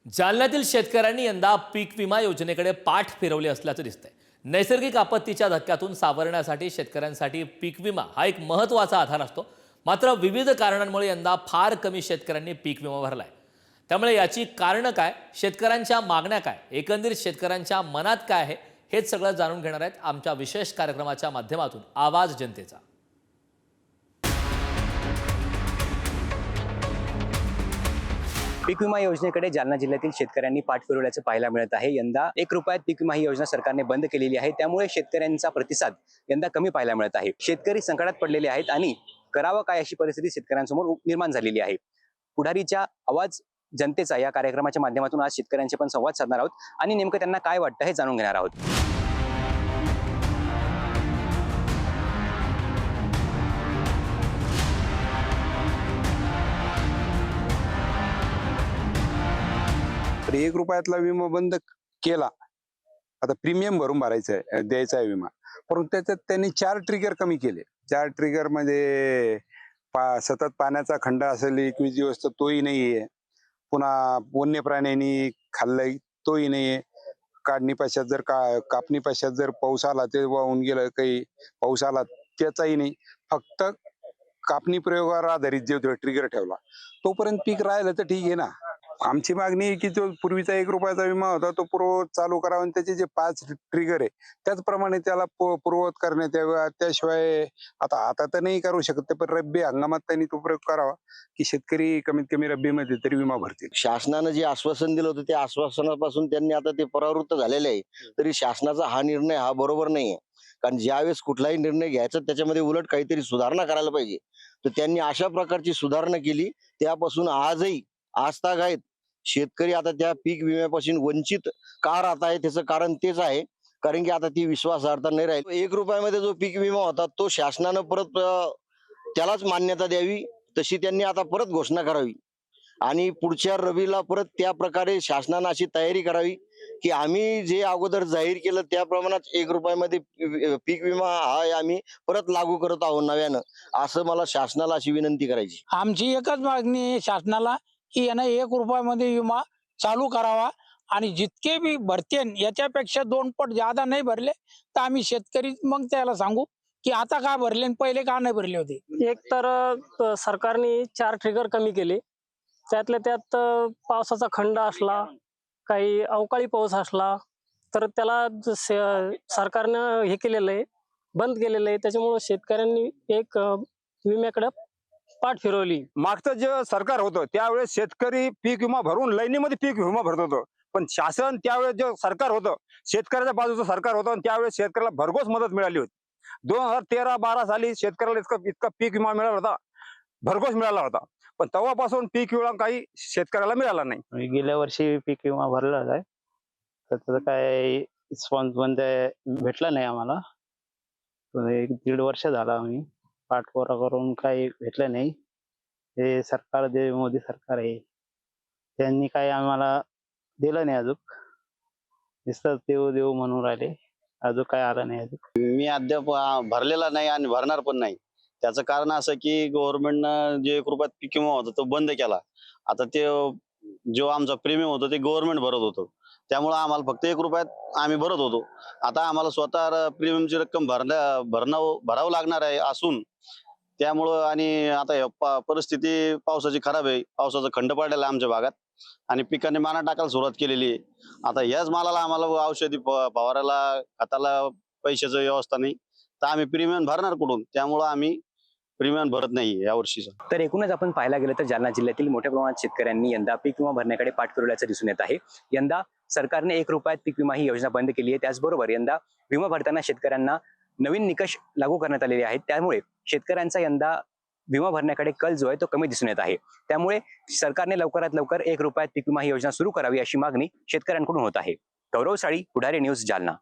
जालन्यातील शेतकऱ्यांनी यंदा पीक विमा योजनेकडे पाठ फिरवली असल्याचं दिसतंय। नैसर्गिक आपत्तीच्या धक्क्यातून सावरण्यासाठी शेतकऱ्यांसाठी पीक विमा हा एक महत्त्वाचा आधार असतो। मात्र विविध कारणांमुळे यंदा फार कमी शेतकऱ्यांनी पीक विमा भरलाय। त्यामुळे याची कारणं काय, शेतकऱ्यांच्या मागण्या काय, एकंदरीत शेतकऱ्यांच्या मनात काय आहे, हेच सगळं जाणून घेणार आहेत आमच्या विशेष कार्यक्रमाच्या माध्यमातून आवाज जनतेचा। पीक विमा योजनेकडे जालना जिल्ह्यातील शेतकऱ्यांनी पाठ फिरवल्याचं पाहायला मिळत आहे। यंदा 1 रुपयात पीक विमा ही योजना सरकारने बंद केलेली आहे, त्यामुळे शेतकऱ्यांचा प्रतिसाद यंदा कमी पाहायला मिळत आहे। शेतकरी संकटात पडलेले आहेत आणि करावं काय अशी परिस्थिती शेतकऱ्यांसमोर निर्माण झालेली आहे। पुढारीच्या आवाज जनतेचा या कार्यक्रमाच्या माध्यमातून आज शेतकऱ्यांशी पण संवाद साधणार आहोत आणि नेमकं त्यांना काय वाटतं हे जाणून घेणार आहोत। तर 1 रुपयातला विमा बंद केला, आता प्रीमियम भरून भरायचं द्यायचा आहे विमा, परंतु त्याच्यात त्यांनी 4 ट्रिगर कमी केले। 4 ट्रिगर मध्ये सतत पाण्याचा खंड असेल 21 दिवस तर तोही नाहीये, पुन्हा वन्य प्राण्यांनी खाल्लंय तोही नाहीये, काढणी पश्चात जर कापणी पश्चात जर पाऊस आला ते वाहून गेलं, काही पाऊस आला त्याचाही नाही, फक्त कापणी प्रयोगावर आधारित जे ट्रिगर ठेवला तोपर्यंत पीक राहिलं तर ठीक आहे ना। आमची मागणी आहे की जो पूर्वीचा 1 रुपयाचा विमा होता तो पूर्ववत चालू करावा आणि त्याचे जे 5 ट्रिगर आहे त्याचप्रमाणे त्याला पूर्ववत करण्यात यावा। त्याशिवाय आता तर नाही करू शकत, पण रब्बी हंगामात त्यांनी तो प्रयोग करावा की शेतकरी कमीत कमी रब्बीमध्ये तरी विमा भरतील। शासनानं जे आश्वासन दिलं होतं त्या आश्वासनापासून त्यांनी आता ते परावृत्त झालेले आहे, तरी शासनाचा हा निर्णय हा बरोबर नाहीये। कारण ज्यावेळेस कुठलाही निर्णय घ्यायचा त्याच्यामध्ये उलट काहीतरी सुधारणा करायला पाहिजे, तर त्यांनी अशा प्रकारची सुधारणा केली, त्यापासून आजही आजतागायत शेतकरी आता त्या पीक विम्यापासून वंचित का राहत आहे, त्याचं कारण तेच आहे, कारण की आता ती विश्वासार्हता नाही राहील। 1 रुपयामध्ये जो पीक विमा होता तो शासनानं परत त्यालाच मान्यता द्यावी, तशी त्यांनी आता परत घोषणा करावी आणि पुढच्या रबीला परत त्या प्रकारे शासनानं अशी तयारी करावी की आम्ही जे अगोदर जाहीर केलं त्या प्रमाणात 1 रुपयामध्ये पीक विमा हा आम्ही परत लागू करत आहोत नव्यानं, असं मला शासनाला अशी विनंती करायची। आमची एकच मागणी आहे शासनाला की यानं 1 रुपयामध्ये विमा चालू करावा आणि जितके बी भरतेन याच्यापेक्षा 2 पट ज्यादा नाही भरले तर आम्ही शेतकरी मग त्याला सांगू की आता का भरले आणि पहिले का नाही भरले होते। एक तर सरकारने 4 ट्रिगर कमी केले, त्यातल्या त्यात पावसाचा खंड असला, काही अवकाळी पाऊस असला तर त्याला सरकारनं हे केलेलं आहे, बंद केलेलं आहे। त्याच्यामुळे शेतकऱ्यांनी एक विम्याकडे पाठ फिरवली। मागचं जे सरकार होतं त्यावेळेस शेतकरी पीक विमा भरून लाईनीमध्ये पीक विमा भरत होतं, पण शासन त्यावेळेस जे सरकार होतं शेतकऱ्याच्या बाजूचं सरकार होतं आणि त्यावेळेस शेतकऱ्याला भरघोस मदत मिळाली होती। 2013-12 साली शेतकऱ्याला इतका पीक विमा मिळाला होता, भरघोस मिळाला होता, पण तेव्हापासून पीक विमा काही शेतकऱ्याला मिळाला नाही। गेल्या वर्षी पीक विमा भरला आहे, तर त्याचा काय रिस्पॉन्स भेटला नाही आम्हाला। 1-1.5 वर्ष झाला आम्ही पाठपुरावा करून काही भेटलं नाही। हे सरकार जे मोदी सरकार आहे त्यांनी काही आम्हाला दिलं नाही, अजून नुसतं देऊ म्हणून राहिले, अजून काय आलं नाही अजून। मी अद्याप भरलेला नाही आणि भरणार पण नाही। त्याचं कारण असं की गव्हर्नमेंटनं जे 1 रुपयात पीक विमा होता तो बंद केला। आता ते जो आमचा प्रीमियम होता ते गव्हर्नमेंट भरत होतं, त्यामुळे आम्हाला फक्त 1 रुपयात आम्ही भरत होतो। आता आम्हाला स्वतः प्रीमियमची रक्कम भरावं लागणार आहे असून त्यामुळं, आणि आता परिस्थिती पावसाची खराब आहे, पावसाचा खंड पडलेला आहे आमच्या भागात आणि पिकांनी माना टाकायला सुरुवात केलेली आहे। आता याच मालाला आम्हाला औषधी फवारायला खताला पैशाची व्यवस्था नाही, तर आम्ही प्रीमियम भरणार कुठून? त्यामुळं आम्ही प्रीमियम भरत नाही या वर्षीचा। तर एकूणच आपण पाहायला गेलं तर जालना जिल्ह्यातील मोठ्या प्रमाणात शेतकऱ्यांनी यंदा पीक विमा भरण्याकडे पाठ फिरवल्याचं दिसून येत आहे। यंदा सरकारने 1 रुपयात पीक विमा ही योजना बंद केली आहे, त्याचबरोबर यंदा विमा भरताना शेतकऱ्यांना नवीन निकष लागू करण्यात आलेले आहेत, त्यामुळे शेतकऱ्यांचा यंदा विमा भरण्याकडे कल जो आहे तो कमी दिसून येत आहे। त्यामुळे सरकारने लवकरात लवकर 1 रुपयात पीक विमा ही योजना सुरू करावी अशी मागणी शेतकऱ्यांकडून होत आहे। गौरव साळी, पुढारी न्यूज, जालना।